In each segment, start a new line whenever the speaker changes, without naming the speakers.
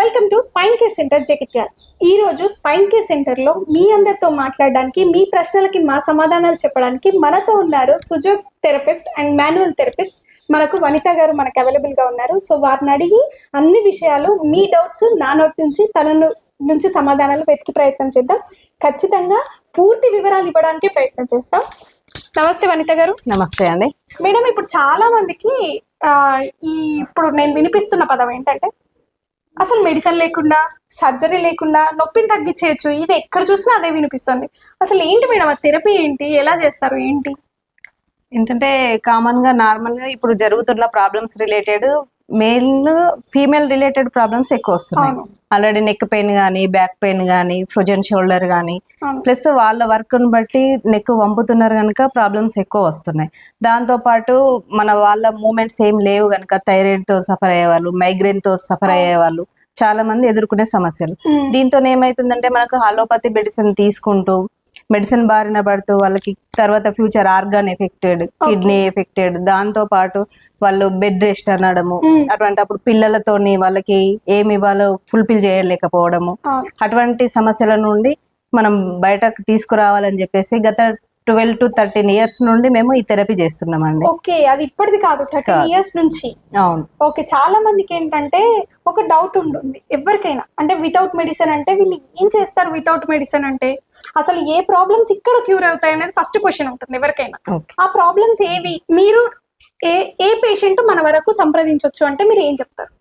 Welcome to spine care centre Jagtial. ఈ రోజు spine care సెంటర్లో మీ అందరితో మాట్లాడడానికి, మీ ప్రశ్నలకి మా సమాధానాలు చెప్పడానికి మనతో ఉన్నారు సుజోగ్ థెరపిస్ట్ అండ్ మాన్యువల్ థెరపిస్ట్. మనకు వనిత గారు మనకు అవైలబుల్గా ఉన్నారు. సో వారిని అడిగి అన్ని విషయాలు, మీ డౌట్స్ నా నోట్ నుంచి తన నుంచి సమాధానాలు వెతికి ప్రయత్నం చేద్దాం. ఖచ్చితంగా పూర్తి వివరాలు ఇవ్వడానికి ప్రయత్నం చేస్తాం. నమస్తే వనిత గారు.
నమస్తే అండి
మేడం. ఇప్పుడు చాలా మందికి ఇప్పుడు నేను వినిపిస్తున్న పదం ఏంటంటే, అసలు మెడిసిన్ లేకుండా, సర్జరీ లేకుండా నొప్పిని తగ్గించేయచ్చు, ఇది ఎక్కడ చూసినా అదే వినిపిస్తుంది. అసలు ఏంటి మేడం ఆ థెరపీ ఏంటి, ఎలా చేస్తారు ఏంటి?
ఏంటంటే కామన్ గా నార్మల్ గా ఇప్పుడు జరుగుతున్న problems related male female related problems ఎక్కువ వస్తున్నాయి. ఆల్రెడీ నెక్ పెయిన్ కానీ, బ్యాక్ పెయిన్ కానీ, ఫ్రోజన్ షోల్డర్ కానీ, ప్లస్ వాళ్ళ వర్క్ ని బట్టి నెక్ వంపుతున్నారు కనుక ప్రాబ్లమ్స్ ఎక్కువ వస్తున్నాయి. దాంతో పాటు మన వాళ్ళ మూమెంట్స్ ఏం లేవు కనుక థైరాయిడ్ తో సఫర్ అయ్యేవాళ్ళు, మైగ్రేన్ తో సఫర్ అయ్యేవాళ్ళు చాలా మంది ఎదుర్కొనే సమస్యలు. దీంతో ఏమైతుందంటే మనకు అలోపతి మెడిసిన్ తీసుకుంటూ మెడిసిన్ బారిన పడుతూ వాళ్ళకి తర్వాత future organ affected, kidney affected, దాంతో పాటు వాళ్ళు బెడ్ రెస్ట్ అనడము, అటువంటి అప్పుడు పిల్లలతోని వాళ్ళకి ఏమి ఇవ్వాలో ఫుల్ఫిల్ చేయలేకపోవడము, అటువంటి సమస్యల నుండి మనం బయటకు తీసుకురావాలని చెప్పేసి గత 12 to 13 years నుండి మేము ఈ థెరపీ చేస్తున్నామండి.
ఓకే, అది ఇప్పటిది కాదు, 13 years నుంచి.
అవును.
ఓకే, చాలా మందికి ఏంటంటే ఒక డౌట్ ఉంటుంది ఎవరికైనా, అంటే వితౌట్ మెడిసిన్ అంటే వీళ్ళు ఏం చేస్తారు, వితౌట్ మెడిసిన్ అంటే అసలు ఏ ప్రాబ్లమ్స్ ఇక్కడ క్యూర్ అవుతాయి అనేది ఫస్ట్ క్వశ్చన్ ఉంటుంది ఎవరికైనా. ఆ ప్రాబ్లమ్స్ ఏవి, మీరు ఏ పేషెంట్ మన వరకు సంప్రదించవచ్చు అంటే మీరు ఏం చెప్తారు?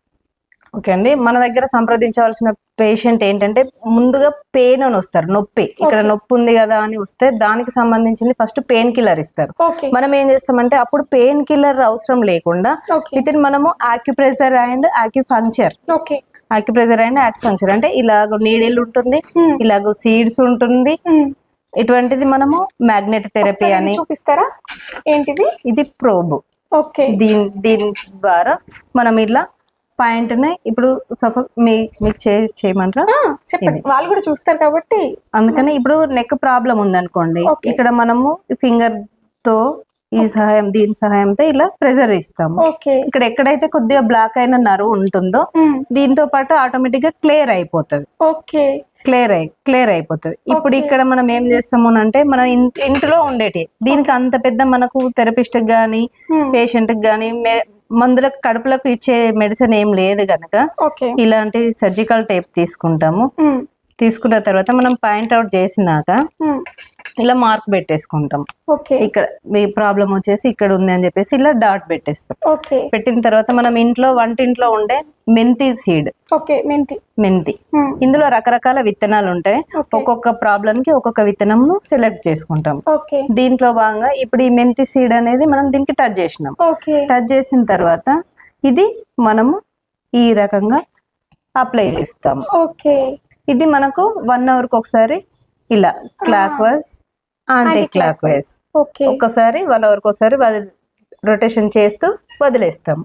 ఓకే అండి, మన దగ్గర సంప్రదించవలసిన పేషెంట్ ఏంటంటే ముందుగా పెయిన్ అని వస్తారు, నొప్పి, ఇక్కడ నొప్పి ఉంది కదా అని వస్తే దానికి సంబంధించింది ఫస్ట్ పెయిన్ కిల్లర్ ఇస్తారు. మనం ఏం చేస్తామంటే అప్పుడు పెయిన్ కిల్లర్ అవసరం లేకుండా విత్ ఇన్ మనము acupressure and acupuncture, acupressure and acupuncture అంటే ఇలాగ నీడిల్ ఉంటుంది, ఇలాగ సీడ్స్ ఉంటుంది, ఇటువంటిది మనము మ్యాగ్నెట్ థెరపీ అని.
చూపిస్తారా ఏంటిది?
ఇది ప్రోబ్. దీని ద్వారా మనం ఇలా పాయింట్ ని ఇప్పుడు మీకు చేయమంటారా?
చెప్పండి, వాళ్ళు కూడా చూస్తారు కాబట్టి.
అందుకని ఇప్పుడు నెక్ ప్రాబ్లం ఉందనుకోండి, ఇక్కడ మనము ఫింగర్ తో దీని సహాయంతో ఇలా ప్రెజర్ ఇస్తాము. ఇక్కడ ఎక్కడైతే కొద్దిగా బ్లాక్ అయిన నర్వ్ ఉంటుందో దీంతో పాటు ఆటోమేటిక్ గా క్లియర్ అయిపోతుంది. క్లియర్ అయిపోతుంది. ఇప్పుడు ఇక్కడ మనం ఏం చేస్తాము అంటే మనం ఇంట్లో ఉండేటి దీనికి అంత పెద్ద మనకు థెరపిస్ట్ గానీ పేషెంట్ గానీ మందులకు కడుపులకు ఇచ్చే మెడిసిన్ ఏం లేదు గనక ఇలాంటి సర్జికల్ టేప్ తీసుకుంటాము. తీసుకున్న తర్వాత మనం పాయింట్ అవుట్ చేసినాక ఇలా మార్క్ పెట్టేసుకుంటాం. ఇక్కడ మీ ప్రాబ్లం వచ్చేసి ఇక్కడ ఉంది అని చెప్పేసి ఇలా డాట్ పెట్టేస్తాం. పెట్టిన తర్వాత మనం వంటింట్లో ఉండే మెంతి సీడ్, మెంతి, ఇందులో రకరకాల విత్తనాలు ఉంటాయి. ఒక్కొక్క ప్రాబ్లం కి ఒక్కొక్క విత్తనం సెలెక్ట్ చేసుకుంటాం. దీంట్లో భాగంగా ఇప్పుడు ఈ మెంతి సీడ్ అనేది మనం దీనికి టచ్ చేసినాం. టచ్ చేసిన తర్వాత ఇది మనము ఈ రకంగా అప్లై చేస్తాము. ఇది మనకు 1 hour ఒకసారి ఇలా clock wise, anti clock wise ఒక్కసారి 1 hour ఒకసారి రొటేషన్ చేస్తూ వదిలేస్తాం.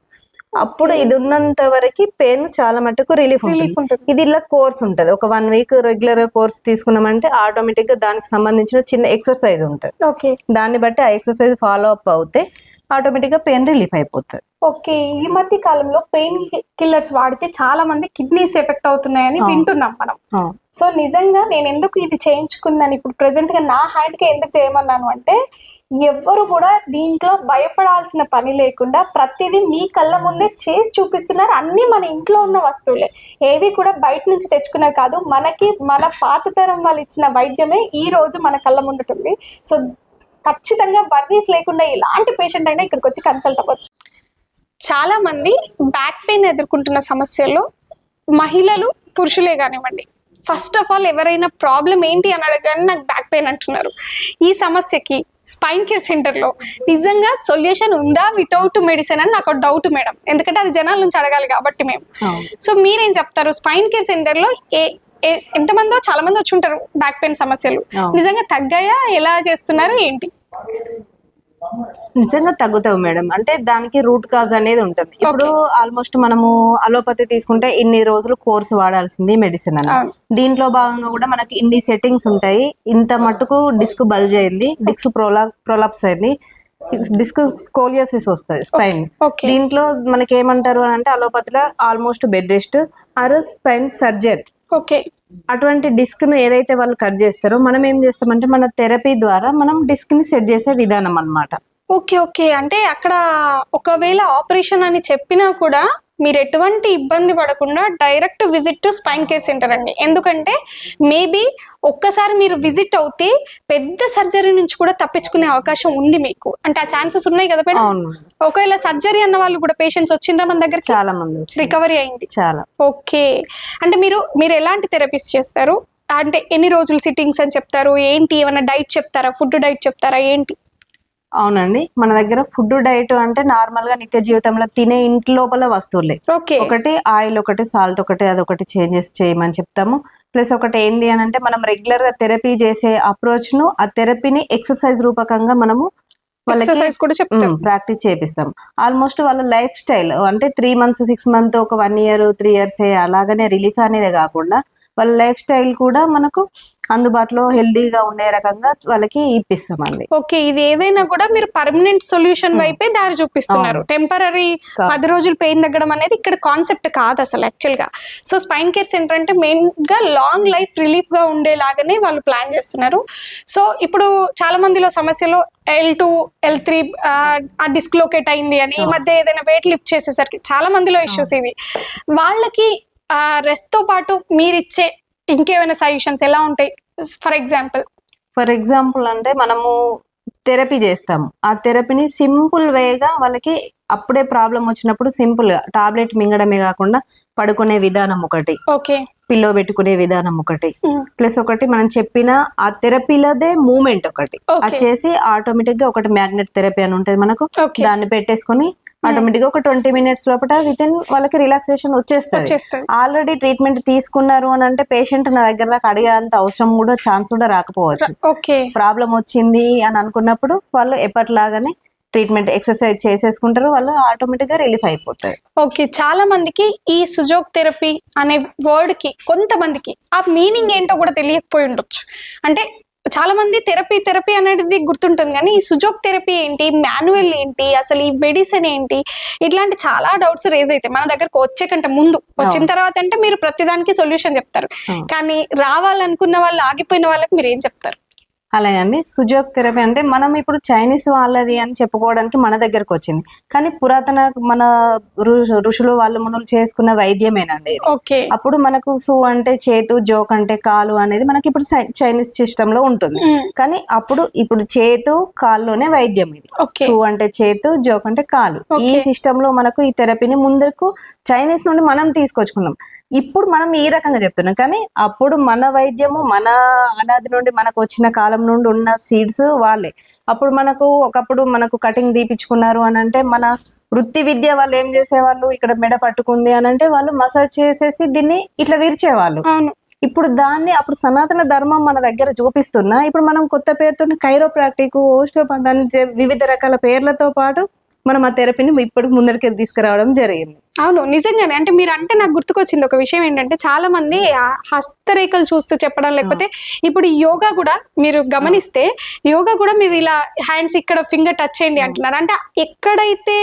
అప్పుడు ఇది ఉన్నంత వరకు పెయిన్ చాలా మటుకు రిలీఫ్ ఉంటుంది. ఇది ఇలా కోర్స్ ఉంటుంది. ఒక 1 week రెగ్యులర్ కోర్స్ తీసుకున్నామంటే ఆటోమేటిక్ గా దానికి సంబంధించిన చిన్న ఎక్సర్సైజ్ ఉంటుంది. దాన్ని బట్టి ఆ ఎక్సర్సైజ్ ఫాలో అప్ అవుతే ఆటోమేటిక్ గా పెయిన్ రిలీఫ్ అయిపోతుంది.
ఓకే, ఈ మధ్య కాలంలో పెయిన్ కిల్లర్స్ వాడితే చాలా మంది కిడ్నీస్ ఎఫెక్ట్ అవుతున్నాయని వింటున్నాం మనం. సో నిజంగా నేను ఎందుకు ఇది చేయించుకున్నాను, ఇప్పుడు ప్రెసెంట్ గా నా హ్యాండ్ కి ఎందుకు చేయమన్నాను అంటే, ఎవ్వరు కూడా దీంట్లో భయపడాల్సిన పని లేకుండా ప్రతిదీ మీ కళ్ళ ముందే చేసి చూపిస్తున్నారు. అన్ని మన ఇంట్లో ఉన్న వస్తువులే, ఏవి కూడా బయట నుంచి తెచ్చుకున్నవి కాదు. మనకి మన పాత తరం వాళ్ళు ఇచ్చిన వైద్యమే ఈ రోజు మన కళ్ళ ముందుంటుంది. సో ఖచ్చితంగా వర్రీస్ లేకుండా ఎలాంటి పేషెంట్ అయినా ఇక్కడికి వచ్చి కన్సల్ట్ అవ్వచ్చు. చాలా మంది బ్యాక్ పెయిన్ ఎదుర్కొంటున్న సమస్యల్లో మహిళలు, పురుషులే కానివ్వండి, ఫస్ట్ ఆఫ్ ఆల్ ఎవరైనా ప్రాబ్లం ఏంటి అని అడగగానే నాకు బ్యాక్ పెయిన్ అంటున్నారు. ఈ సమస్యకి స్పైన్ కేర్ సెంటర్లో నిజంగా సొల్యూషన్ ఉందా వితౌట్ మెడిసిన్ అని నాకు డౌట్ మేడం, ఎందుకంటే అది జనాల నుంచి అడగాలి కాబట్టి మేము. సో మీరేం చెప్తారు, స్పైన్ కేర్ సెంటర్లో ఎంతమందో చాలా మంది వచ్చి ఉంటారు బ్యాక్ పెయిన్ సమస్యలు, నిజంగా తగ్గాయా, ఎలా చేస్తున్నారు ఏంటి?
నిజంగా తగ్గుతావు మేడం. అంటే దానికి రూట్ కాజ్ అనేది ఉంటుంది. ఇప్పుడు ఆల్మోస్ట్ మనము అలోపతి తీసుకుంటే ఇన్ని రోజులు కోర్సు వాడాల్సింది మెడిసిన్ అని. దీంట్లో భాగంగా కూడా మనకి ఇన్ని సెట్టింగ్స్ ఉంటాయి. ఇంత మట్టుకు డిస్క్ బల్జ్ అయింది, డిస్క్ ప్రొలాప్స్ అయింది, డిస్క్ స్కోలియోసిస్ వస్తుంది స్పైన్.
Okay.
దీంట్లో మనకి ఏమంటారు అని అంటే అలోపతిలో almost bed rest or spine surgery.
Okay.
అటువంటి డిస్క్ ను ఏదైతే వాళ్ళు కట్ చేస్తారో మనం ఏం చేస్తామంటే మన థెరపీ ద్వారా మనం డిస్క్ ని సెట్ చేసే విధానం అన్నమాట.
ఓకే ఓకే, అంటే అక్కడ ఒకవేళ ఆపరేషన్ అని చెప్పినా కూడా మీరు ఎటువంటి ఇబ్బంది పడకుండా direct visit to spine care centre అండి. ఎందుకంటే మేబీ ఒక్కసారి మీరు విజిట్ అవుతే పెద్ద సర్జరీ నుంచి కూడా తప్పించుకునే అవకాశం ఉంది మీకు, అంటే ఆ ఛాన్సెస్ ఉన్నాయి కదా మేడం.
అవును,
ఒకవేళ సర్జరీ అన్న వాళ్ళు కూడా పేషెంట్స్ వచ్చిండ్రా మన దగ్గర?
చాలా మంది
రికవరీ అయింది.
చాలా.
ఓకే, అంటే మీరు ఎలాంటి థెరపీస్ చేస్తారు? అంటే ఎన్ని రోజులు సిట్టింగ్స్ అని చెప్తారు, ఏంటి ఏమైనా డైట్ చెప్తారా, ఫుడ్ డైట్ చెప్తారా, ఏంటి?
అవునండి, మన దగ్గర ఫుడ్ డైట్ అంటే నార్మల్ గా నిత్య జీవితంలో తినే ఇంటి లోపల వస్తువులే.
ఓకే.
ఒకటి ఆయిల్, ఒకటి సాల్ట్, ఒకటి అదొకటి చేంజెస్ చేయమని చెప్తాము. ప్లస్ ఒకటి ఏంది అని అంటే మనం రెగ్యులర్ గా థెరపీ చేసే అప్రోచ్ ను ఆ థెరపీని ఎక్సర్సైజ్ రూపకంగా మనము
ఎక్సర్సైజ్ కూడా చెప్తాం,
ప్రాక్టీస్ చేపిస్తాం. ఆల్మోస్ట్ వాళ్ళ లైఫ్ స్టైల్ అంటే 3 months 6 months ఒక 1 year 3 years అలాగనే రిలీఫ్ అనేది కాకుండా వాళ్ళ లైఫ్ స్టైల్ కూడా మనకు అందుబాటులో హెల్దీగా ఉండే రకంగా వాళ్ళకి ఇప్పిస్తామండి.
ఓకే, ఇది ఏదైనా కూడా మీరు పర్మనెంట్ సొల్యూషన్ వైపే దారి చూపిస్తున్నారు. టెంపరీ 10 రోజులు పెయిన్ తగ్గడం అనేది ఇక్కడ కాన్సెప్ట్ కాదు అసలు యాక్చువల్ గా. సో స్పైన్ కేర్ సెంటర్ అంటే మెయిన్ గా లాంగ్ లైఫ్ రిలీఫ్ గా ఉండేలాగానే వాళ్ళు ప్లాన్ చేస్తున్నారు. సో ఇప్పుడు చాలా మందిలో సమస్యలు L2 L3 ఆ డిస్క్లోకేట్ అయింది అని, ఈ మధ్య ఏదైనా వెయిట్ లిఫ్ట్ చేసేసరికి చాలా మందిలో ఇష్యూస్ ఇవి. వాళ్ళకి రెస్ట్ తో పాటు మీరిచ్చే ఇంకేమైనా సజెషన్స్ ఎలా ఉంటాయి? ఫర్ ఎగ్జాంపుల్
అంటే మనము థెరపీ చేస్తాము. ఆ థెరపీని సింపుల్ వేగా వాళ్ళకి అప్పుడే ప్రాబ్లం వచ్చినప్పుడు సింపుల్ గా టాబ్లెట్ మింగడమే కాకుండా పడుకునే విధానం ఒకటి,
ఓకే,
పిల్లో పెట్టుకునే విధానం ఒకటి, ప్లస్ ఒకటి మనం చెప్పిన ఆ థెరపీలదే మూమెంట్ ఒకటి అది చేసి ఆటోమేటిక్ గా ఒకటి మ్యాగ్నెట్ థెరపీ అని ఉంటుంది మనకు, దాన్ని పెట్టేసుకొని ఆటోమేటిక్ గా ఒక 20 minutes లోపల విత్ ఇన్ వాళ్ళకి రిలాక్సేషన్ వచ్చేస్తుంది. ఆల్రెడీ ట్రీట్మెంట్ తీసుకున్నారు అని అంటే పేషెంట్ నా దగ్గర నాకు అడిగేంత అవసరం కూడా ఛాన్స్ కూడా రాకపోవచ్చు. ప్రాబ్లం వచ్చింది అని అనుకున్నప్పుడు వాళ్ళు ఎప్పటిలాగానే ట్రీట్మెంట్ ఎక్సర్సైజ్ చేసేసుకుంటారు, వాళ్ళు ఆటోమేటిక్ గా రిలీఫ్ అయిపోతారు.
ఓకే, చాలా మందికి ఈ సుజోక్ థెరపీ అనే వర్డ్ కి కొంతమందికి ఆ మీనింగ్ ఏంటో కూడా తెలియకపోయి ఉండొచ్చు. అంటే చాలా మంది థెరపీ అనేది గుర్తుంటుంది, కానీ ఈ సుజోక్ థెరపీ ఏంటి, మాన్యువల్ ఏంటి, అసలు ఈ మెడిసిన్ ఏంటి, ఇట్లాంటి చాలా డౌట్స్ రేజ్ అవుతాయి మన దగ్గరకు వచ్చే కంటే ముందు. వచ్చిన తర్వాత అంటే మీరు ప్రతిదానికి సొల్యూషన్ చెప్తారు, కానీ రావాలనుకున్న వాళ్ళు ఆగిపోయిన వాళ్ళకి మీరు ఏం చెప్తారు?
అలాగే అండి, సుజోక్ థెరపీ అంటే మనం ఇప్పుడు చైనీస్ వాళ్ళది అని చెప్పుకోవడానికి మన దగ్గరకు వచ్చింది, కానీ పురాతన మన ఋషులు వాళ్ళు మునులు చేసుకున్న వైద్యమేనండి. అప్పుడు మనకు సు అంటే చేతు, జోక్ అంటే కాలు అనేది మనకి ఇప్పుడు చైనీస్ సిస్టమ్ లో ఉంటుంది, కానీ ఇప్పుడు చేతు కాల్లోనే వైద్యం ఇది. సు అంటే చేతు, జోక్ అంటే కాలు. ఈ సిస్టమ్ లో మనకు ఈ థెరపీని ముందుకు చైనీస్ నుండి మనం తీసుకొచ్చుకున్నాం. ఇప్పుడు మనం ఈ రకంగా చెప్తున్నాం, కానీ అప్పుడు మన వైద్యము మన అనాది నుండి మనకు వచ్చిన కాలం నుండి ఉన్న సీడ్స్ వాళ్ళే. అప్పుడు ఒకప్పుడు మనకు కటింగ్ తీపించుకున్నారు అని అంటే మన వృత్తి విద్య వాళ్ళు ఏం చేసేవాళ్ళు, ఇక్కడ మెడ పట్టుకుంది అని అంటే వాళ్ళు మసాజ్ చేసేసి దీన్ని ఇట్లా విరిచేవాళ్ళు. ఇప్పుడు అప్పుడు సనాతన ధర్మం మన దగ్గర చూపిస్తున్నా ఇప్పుడు మనం కొత్త పేరుతో కైరోప్రాక్టిక్, ఓస్టియోపతి వివిధ రకాల పేర్లతో పాటు మనం ఆ థెరపీని ఇప్పుడు ముందరికి తీసుకురావడం జరిగింది.
అవును, నిజంగానే. అంటే మీరు అంటే నాకు గుర్తుకొచ్చింది ఒక విషయం ఏంటంటే, చాలా మంది హస్తరేఖలు చూస్తూ చెప్పడం, లేకపోతే ఇప్పుడు యోగా కూడా మీరు గమనిస్తే యోగా కూడా మీరు ఇలా హ్యాండ్స్ ఇక్కడ ఫింగర్ టచ్ చేయండి అంటున్నారు. అంటే ఎక్కడైతే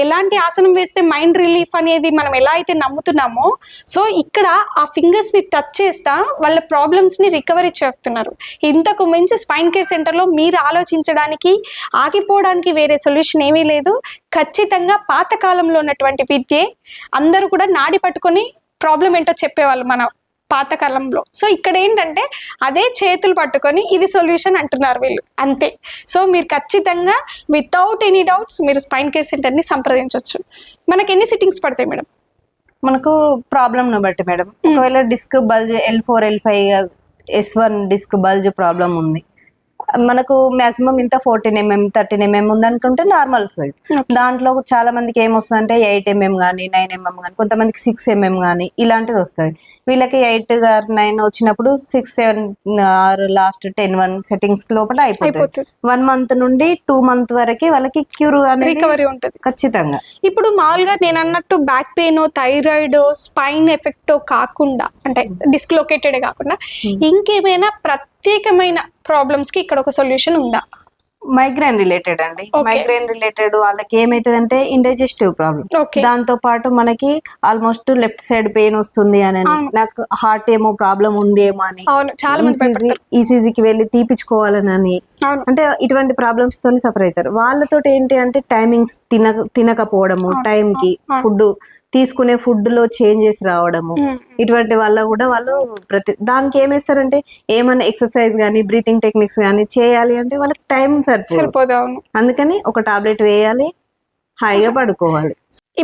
ఎలాంటి ఆసనం వేస్తే మైండ్ రిలీఫ్ అనేది మనం ఎలా అయితే నమ్ముతున్నామో, సో ఇక్కడ ఆ ఫింగర్స్ ని టచ్ చేస్తా వాళ్ళ ప్రాబ్లమ్స్ ని రికవరీ చేస్తున్నారు. ఇంతకు మించి స్పైన్ కేర్ సెంటర్ లో మీరు ఆలోచించడానికి ఆగిపోవడానికి వేరే సొల్యూషన్ ఏమీ లేదు. ఖచ్చితంగా పాత కాలంలో ఉన్నటువంటి విద్యే అందరూ కూడా నాడి పట్టుకొని ప్రాబ్లం ఏంటో చెప్పేవాళ్ళు మన పాతకాలంలో. సో ఇక్కడ ఏంటంటే అదే చేతులు పట్టుకొని ఇది సొల్యూషన్ అంటున్నారు వీళ్ళు, అంతే. సో మీరు ఖచ్చితంగా వితౌట్ ఎనీ డౌట్స్ మీరు స్పైన్ కేర్ సెంటర్ని సంప్రదించవచ్చు. మనకి ఎన్ని సిట్టింగ్స్ పడతాయి మేడం?
మనకు ప్రాబ్లంను బట్టి మేడం, ఒకవేళ disc bulge L4 L5 S1 disc bulge problem ఉంది, మనకు మాక్సిమం ఇంత 14 mm 13 mm ఉందనుకుంటే నార్మల్ సైజ్. దాంట్లో చాలా మందికి ఏమొస్తుంది 8 mm కానీ 9 mm కానీ, కొంతమందికి 6 mm కానీ ఇలాంటిది వస్తుంది. వీళ్ళకి 8 9 వచ్చినప్పుడు 6 7 లాస్ట్ 10 1 సెట్టింగ్స్ లోపల అయిపోతుంది. 1 month నుండి 2 month వరకు వాళ్ళకి క్యూర్
రికవరీ ఉంటుంది
ఖచ్చితంగా.
ఇప్పుడు మామూలుగా నేను అన్నట్టు back pain, thyroid, spine effect కాకుండా, అంటే డిస్క్లోకేటెడ్ కాకుండా ఇంకేమైనా ప్రత్యేకమైన ప్రాబ్లమ్స్ కి ఇక్కడ ఒక సొల్యూషన్ ఉందా?
మైగ్రేన్ రిలేటెడ్ అండి. మైగ్రేన్ రిలేటెడ్ వాళ్ళకి ఏమైతుందంటే ఇండైజెస్టివ్ ప్రాబ్లం, దాంతో పాటు మనకి ఆల్మోస్ట్ లెఫ్ట్ సైడ్ పెయిన్ వస్తుంది అని, నాకు హార్ట్ ఏమో ప్రాబ్లం ఉంది ఏమో అని, ఈసీజీకి వెళ్ళి తీపిచ్చుకోవాలని, అంటే ఇటువంటి ప్రాబ్లమ్స్ తోని సఫర్ అవుతారు. వాళ్ళతో ఏంటి అంటే టైమింగ్స్ తినకపోవడము, టైం కి ఫుడ్ తీసుకునే ఫుడ్ లో చేంజెస్ రావడము, ఇటువంటి వల్ల కూడా వాళ్ళు ప్రతి దానికి ఏమేస్తారంటే ఏమైనా ఎక్సర్సైజ్ గానీ బ్రీతింగ్ టెక్నిక్స్ గానీ చేయాలి అంటే వాళ్ళకి టైం సరిపోదు. అందుకని ఒక టాబ్లెట్ వేయాలి, హాయిగా పడుకోవాలి.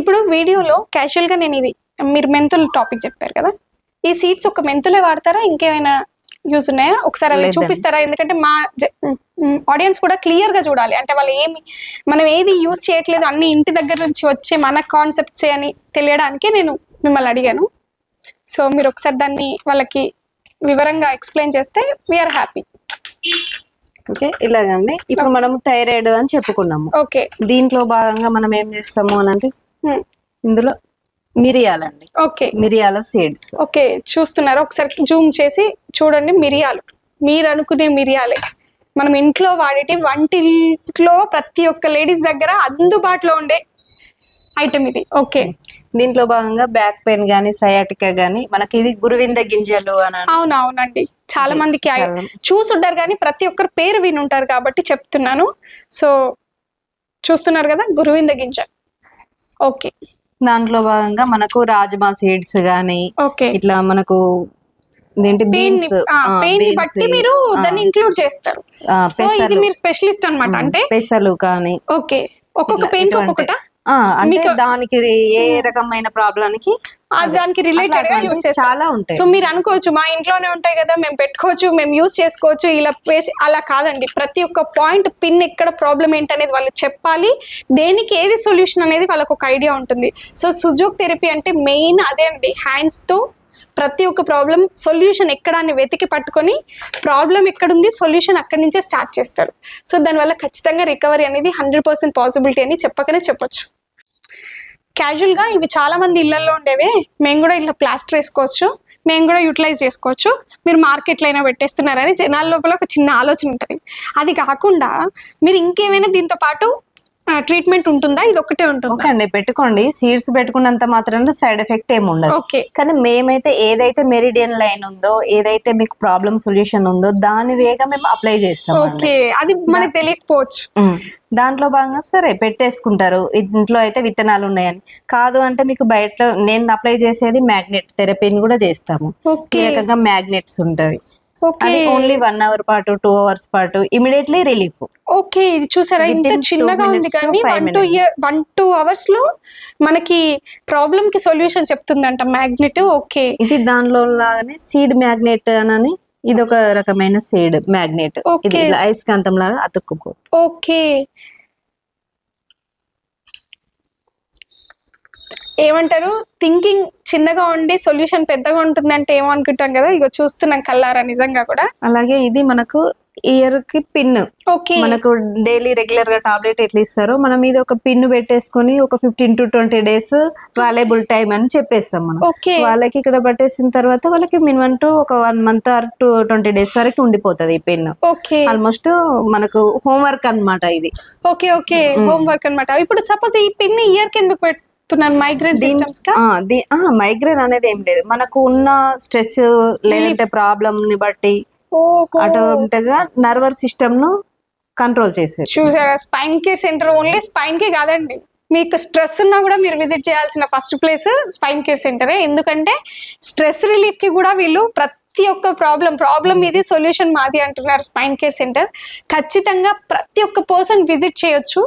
ఇప్పుడు వీడియోలో క్యాజువల్ గా నేను ఇది మీరు మెంతుల టాపిక్ చెప్పారు కదా, ఈ సీడ్స్ ఒక మెంతులే వాడతారా ఇంకేమైనా యూస్ ఉన్నాయా? ఒకసారి అవి చూపిస్తారా? ఎందుకంటే మా ఆడియన్స్ కూడా క్లియర్ గా చూడాలి, అంటే వాళ్ళు మనం ఏది యూజ్ చేయట్లేదు అన్ని ఇంటి దగ్గర నుంచి వచ్చే మన కాన్సెప్ట్స్ అని తెలియడానికి నేను మిమ్మల్ని అడిగాను. సో మీరు ఒకసారి దాన్ని వాళ్ళకి వివరంగా ఎక్స్ప్లెయిన్ చేస్తే వీఆర్ హ్యాపీ.
ఓకే, ఇలాగండి. ఇప్పుడు మనం థైరాయిడ్ అని చెప్పుకున్నాము.
ఓకే,
దీంట్లో భాగంగా మనం ఏం చేస్తాము అని అంటే ఇందులో మిరియాలండి.
ఓకే,
మిరియాల సీడ్స్.
ఓకే, చూస్తున్నారా? ఒకసారి జూమ్ చేసి చూడండి. మిరియాలు మీరు అనుకునే మిరియాలే, మనం ఇంట్లో వాడేటి వంటింట్లో ప్రతి ఒక్క లేడీస్ దగ్గర అందుబాటులో ఉండే ఐటమ్ ఇది. ఓకే,
దీంట్లో భాగంగా బ్యాక్ పెయిన్ గానీ సయాటికా గానీ మనకి ఇది గురువింద గింజలు అని.
అవునవునండి, చాలా మందికి చూసుంటారు కానీ ప్రతి ఒక్కరు పేరు వినుంటారు కాబట్టి చెప్తున్నాను. సో చూస్తున్నారు కదా, గురువింద గింజ. ఓకే,
దాంట్లో భాగంగా మనకు రాజ్మా సీడ్స్ గానీ,
ఓకే,
ఇట్లా మనకు
పెయిన్ బట్టి మీరు దాన్ని ఇంక్లూడ్ చేస్తారు. సో ఇది మీరు స్పెషలిస్ట్ అన్నమాట. అంటే
పెసలు కానీ.
ఓకే, ఒక్కొక్క పెయిన్ ఒక్కొక్కట,
అంటే దానికి ఏ రకమైన ప్రాబ్లంకి
దానికి రిలేటెడ్ గా యూస్ చేస్తారు.
చాలా ఉంటాయి.
సో మీరు అనుకోవచ్చు మా ఇంట్లోనే ఉంటాయి కదా, మేము పెట్టుకోవచ్చు, మేము యూస్ చేసుకోవచ్చు, ఇలా అలా కాదండి. ప్రతి ఒక్క పాయింట్ పిన్ ఎక్కడ ప్రాబ్లం ఏంటనేది వాళ్ళు చెప్పాలి, దేనికి ఏది సొల్యూషన్ అనేది వాళ్ళకు ఒక ఐడియా ఉంటుంది. సో సుజోక్ థెరపీ అంటే మెయిన్ అదే అండి, హ్యాండ్స్ తో ప్రతి ఒక్క ప్రాబ్లం సొల్యూషన్ ఎక్కడ అని వెతికి పట్టుకొని ప్రాబ్లం ఎక్కడుంది సొల్యూషన్ అక్కడి నుంచే స్టార్ట్ చేస్తారు. సో దానివల్ల ఖచ్చితంగా రికవరీ అనేది 100% పాసిబిలిటీ అని చెప్పకనే చెప్పొచ్చు. క్యాజువల్ గా ఇవి చాలా మంది ఇళ్లలో ఉండేవే, మేము కూడా ఇలా ప్లాస్టర్ వేసుకోవచ్చు, మేము కూడా యూటిలైజ్ చేసుకోవచ్చు, మీరు మార్కెట్లో అయినా పెట్టేస్తున్నారని జనాల లోపల ఒక చిన్న ఆలోచన ఉంటుంది. అది కాకుండా మీరు ఇంకేమైనా దీంతో పాటు ట్రీట్మెంట్ ఉంటుందా? ఇది ఒకటే ఉంటుంది?
ఓకే అండి, పెట్టుకోండి. సీడ్స్ పెట్టుకున్నంత మాత్రాన సైడ్ ఎఫెక్ట్ ఏమి ఉండదు.
ఓకే,
కానీ మేమైతే ఏదైతే మెరిడియన్ లైన్ ఉందో, ఏదైతే మీకు ప్రాబ్లం సొల్యూషన్ ఉందో దాని వేగా మేము అప్లై చేస్తాం.
ఓకే, అది మనకు తెలియకపోవచ్చు.
దాంట్లో భాగంగా సరే పెట్టేసుకుంటారు, ఇంట్లో అయితే విత్తనాలు ఉన్నాయని. కాదు అంటే మీకు బయట నేను అప్లై చేసేది మ్యాగ్నెట్ థెరపీని కూడా చేస్తాము. ఈ రకంగా మ్యాగ్నెట్స్ ఉంటవి, అది ఓన్లీ 1 hour పాటు 2 hours పాటు ఇమిడియట్లీ రిలీఫ్.
ఓకే, ఇది చూసారా ఇంత చిన్నగా ఉంది కానీ 1-2 hours లో మనకి ప్రాబ్లం కి సొల్యూషన్ చెప్తుందంట మ్యాగ్నెట్. ఓకే, ఇది
దానిలో లాగానే సీడ్ మ్యాగ్నెట్ అని, ఇది ఒక రకమైన సీడ్ మ్యాగ్నెట్, ఇది అయస్కాంతం లాగా అతుక్కుపో.
ఓకే, ఏమంటారు, థింకింగ్ చిన్నగా ఉండి సొల్యూషన్ పెద్దగా ఉంటుంది అంటే ఏమో అనుకుంటాం కదా, ఇగో చూస్తున్నాం కల్లారా నిజంగా కూడా.
అలాగే ఇది మనకు ఇయర్ కి పిన్.
ఓకే,
మనకు డైలీ రెగ్యులర్ గా టాబ్లెట్ ఎట్లా ఇస్తారో మనం ఇది ఒక పిన్ పెట్టేసుకొని ఒక 15 to 20 days వాల్యుబుల్ టైం అని చెప్పేస్తాం మనం. వాళ్ళకి ఇక్కడ పట్టేసిన తర్వాత వాళ్ళకి మినిమం టు ఒక 1 month or 20 days వరకు ఉండిపోతుంది ఈ పిన్.
ఓకే,
ఆల్మోస్ట్ మనకు హోంవర్క్ అన్నమాట ఇది.
ఓకే, ఓకే, హోంవర్క్ అన్నమాట. ఇప్పుడు సపోజ్ ఈ పిన్ ఇయర్ కి ఎందుకు మైగ్రేన్ సిస్టమ్స్ కా?
మైగ్రేన్ అనేది ఏం లేదు, మనకు ఉన్న స్ట్రెస్ లేదంటే ప్రాబ్లం ని బట్టి ఆటోమేటిక్గా నర్వర్ సిస్టమ్ ను కంట్రోల్ చేసేది.
చూసారా, spine care centre only spine కే కాదండి, మీకు స్ట్రెస్ ఉన్నా కూడా మీరు విజిట్ చేయాల్సిన ఫస్ట్ ప్లేస్ స్పైన్ కేర్ సెంటరే. ఎందుకంటే స్ట్రెస్ రిలీఫ్ కి కూడా వీళ్ళు ప్రతి ఒక్క ప్రాబ్లం ఇది సొల్యూషన్ మాది అంటున్నారు స్పైన్ కేర్ సెంటర్. ఖచ్చితంగా ప్రతి ఒక్క పర్సన్ విజిట్ చేయొచ్చు.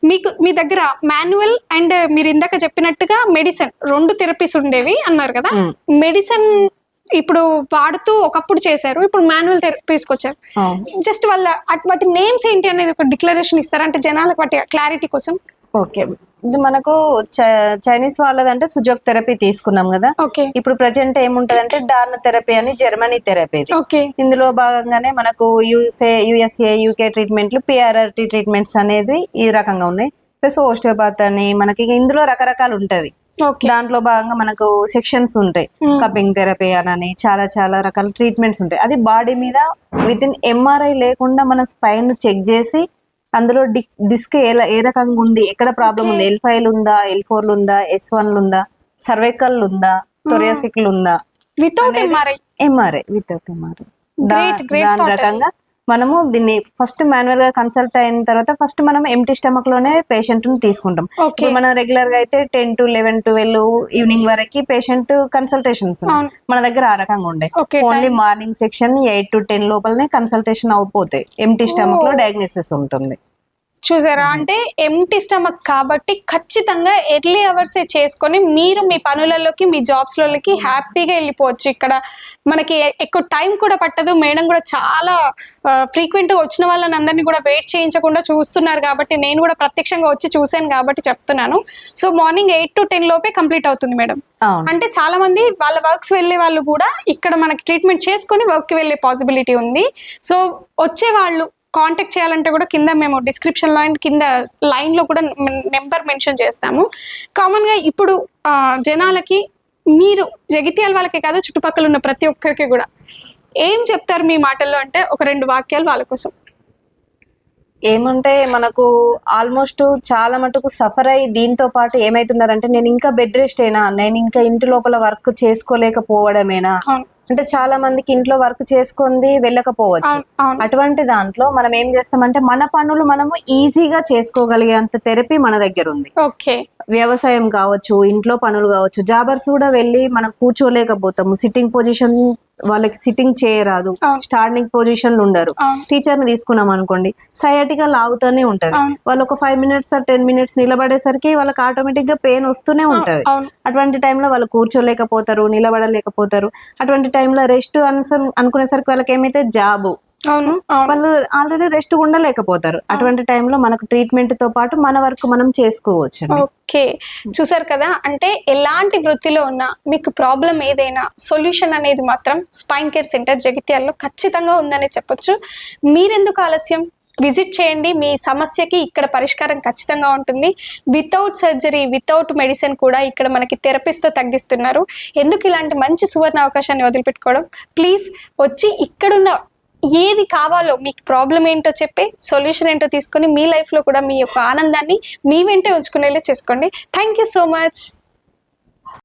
మీకు మీ దగ్గర మాన్యువల్ అండ్ మీరు ఇందాక చెప్పినట్టుగా మెడిసిన్ 2 థెరపీస్ ఉండేవి అన్నారు కదా, మెడిసిన్ ఇప్పుడు వాడుతూ ఒకప్పుడు చేశారు, ఇప్పుడు మాన్యువల్ థెరపీస్కి వచ్చారు. జస్ట్ వాటి నేమ్స్ ఏంటి అనేది ఒక డిక్లరేషన్ ఇస్తారా, అంటే జనాలకు వాటి క్లారిటీ కోసం?
ఓకే, ఇది మనకు చైనీస్ వాళ్ళదంటే సుజోక్ థెరపీ తీసుకున్నాం కదా. ఇప్పుడు ప్రజెంట్ ఏముంటదంటే డార్న్ థెరపీ అని జర్మనీ థెరపీ. ఇందులో భాగంగానే మనకు యుఎస్ఏ యూకే ట్రీట్మెంట్లు, పిఆర్ఆర్టీ ట్రీట్మెంట్స్ అనేది ఈ రకంగా ఉన్నాయి. ప్లస్ ఓస్టియోపాత్ అని మనకి ఇందులో రకరకాలు ఉంటది. దాంట్లో భాగంగా మనకు సెక్షన్స్ ఉంటాయి, కపింగ్ థెరపీ అని చాలా చాలా రకాల ట్రీట్మెంట్స్ ఉంటాయి. అది బాడీ మీద విత్ ఇన్ MRI లేకుండా మన స్పైన్ చెక్ చేసి అందులో డిస్క్ ఏ రకంగా ఉంది, ఎక్కడ ప్రాబ్లం ఉంది, L5 ఉందా, L4 ఉందా, S1 ఉందా, సర్వైకల్ ఉందా, థొరాసిక్ ఉందా,
వితౌట్
ఎంఆర్ఐ వితౌట్ ఎంఆర్ఐ. దాని రకంగా మనము దీన్ని ఫస్ట్ మాన్యువల్ గా కన్సల్ట్ అయిన తర్వాత ఫస్ట్ మనం ఎంటీ స్టమక్ లోనే పేషెంట్ ని తీసుకుంటాం. ఇప్పుడు మనం రెగ్యులర్ గా అయితే 10 to 11, 12 ఈవినింగ్ వరకు పేషెంట్ కన్సల్టేషన్స్ మన దగ్గర ఆ రకంగా ఉండే. ఓన్లీ మార్నింగ్ సెక్షన్ 8 to 10 లోపలనే కన్సల్టేషన్ అయిపోతాయి. ఎంటీ స్టమక్ లో డయాగ్నోసిస్ ఉంటుంది.
చూసారా, అంటే ఎంటీ స్టమక్ కాబట్టి ఖచ్చితంగా ఎర్లీ అవర్స్ చేసుకొని మీరు మీ పనులలోకి మీ జాబ్స్ లోకి హ్యాపీగా వెళ్ళిపోవచ్చు. ఇక్కడ మనకి ఎక్కువ టైం కూడా పట్టదు. మేడం కూడా చాలా ఫ్రీక్వెంట్ గా వచ్చిన వాళ్ళని అందరినీ కూడా వెయిట్ చేయించకుండా చూస్తున్నారు కాబట్టి నేను కూడా ప్రత్యక్షంగా వచ్చి చూశాను కాబట్టి చెప్తున్నాను. సో మార్నింగ్ 8 to 10 లోపే కంప్లీట్ అవుతుంది మేడం. అంటే చాలా మంది వాళ్ళ వర్క్స్ వెళ్ళే వాళ్ళు కూడా ఇక్కడ మనకి ట్రీట్మెంట్ చేసుకొని వర్క్ కి వెళ్ళే పాసిబిలిటీ ఉంది. సో వచ్చే వాళ్ళు కాంటాక్ట్ చేయాలంటే కూడా కింద మేము డిస్క్రిప్షన్ లో అండ్ కింద లైన్ లో కూడా నెంబర్ మెన్షన్ చేస్తాము. కామన్ గా ఇప్పుడు జనాలకి మీరు జగిత్యాల వాళ్ళకే కాదు చుట్టుపక్కల ఉన్న ప్రతి ఒక్కరికి కూడా ఏం చెప్తారు మీ మాటల్లో అంటే ఒక 2 వాక్యాలు వాళ్ళ కోసం?
ఏమంటే మనకు ఆల్మోస్ట్ చాలా మటుకు సఫర్ అయ్యి దీంతో పాటు ఏమైతున్నారంటే నేను ఇంకా బెడ్ రెస్ట్ అయినా, నేను ఇంకా ఇంటి లోపల వర్క్ చేసుకోలేకపోవడమేనా, అంటే చాలా మందికి ఇంట్లో వర్క్ చేసుకుంది వెళ్ళకపోవచ్చు. అటువంటి దాంట్లో మనం ఏం చేస్తామంటే మన పనులు మనము ఈజీగా చేసుకోగలిగేంత థెరపీ మన దగ్గర ఉంది. వ్యవసాయం కావచ్చు, ఇంట్లో పనులు కావచ్చు, జాబర్స్ కూడా వెళ్ళి మనం కూర్చోలేకపోతాము. సిట్టింగ్ పొజిషన్ వాళ్ళకి సిట్టింగ్ చేయరాదు, స్టాండింగ్ పొజిషన్ ఉండరు. టీచర్ ని తీసుకున్నాం అనుకోండి, సయాటిగా లాగుతూనే ఉంటది. వాళ్ళు ఒక 5 minutes 10 minutes నిలబడేసరికి వాళ్ళకి ఆటోమేటిక్ గా పెయిన్ వస్తూనే ఉంటది. అటువంటి టైంలో వాళ్ళు కూర్చోలేకపోతారు, నిలబడలేకపోతారు. అటువంటి టైంలో రెస్ట్ అనుకునేసరికి వాళ్ళకి ఏమైతే జాబు వాళ్ళు ఆల్రెడీ రెస్ట్ ఉండలేకపోతారు. అటువంటి టైంలో మనకు ట్రీట్మెంట్ తో పాటు మన వర్క్ మనం చేసుకోవచ్చు.
ఓకే, చూసారు కదా, అంటే ఎలాంటి వృత్తిలో ఉన్నా మీకు ప్రాబ్లం ఏదైనా సొల్యూషన్ అనేది మాత్రం స్పైన్ కేర్ సెంటర్ జగిత్యాలలో ఖచ్చితంగా ఉందనే చెప్పొచ్చు. మీరెందుకు ఆలస్యం, విజిట్ చేయండి. మీ సమస్యకి ఇక్కడ పరిష్కారం ఖచ్చితంగా ఉంటుంది. వితౌట్ సర్జరీ, వితౌట్ మెడిసిన్ కూడా ఇక్కడ మనకి థెరపిస్ట్తో తగ్గిస్తున్నారు. ఎందుకు ఇలాంటి మంచి సువర్ణ అవకాశాన్ని వదిలిపెట్టుకోవడం? ప్లీజ్ వచ్చి ఇక్కడున్న ఏది కావాలో మీకు ప్రాబ్లం ఏంటో చెప్పి సొల్యూషన్ ఏంటో తీసుకొని మీ లైఫ్లో కూడా మీ యొక్క ఆనందాన్ని మీ వెంటే ఉంచుకునేలా చేసుకోండి. Thank you so much.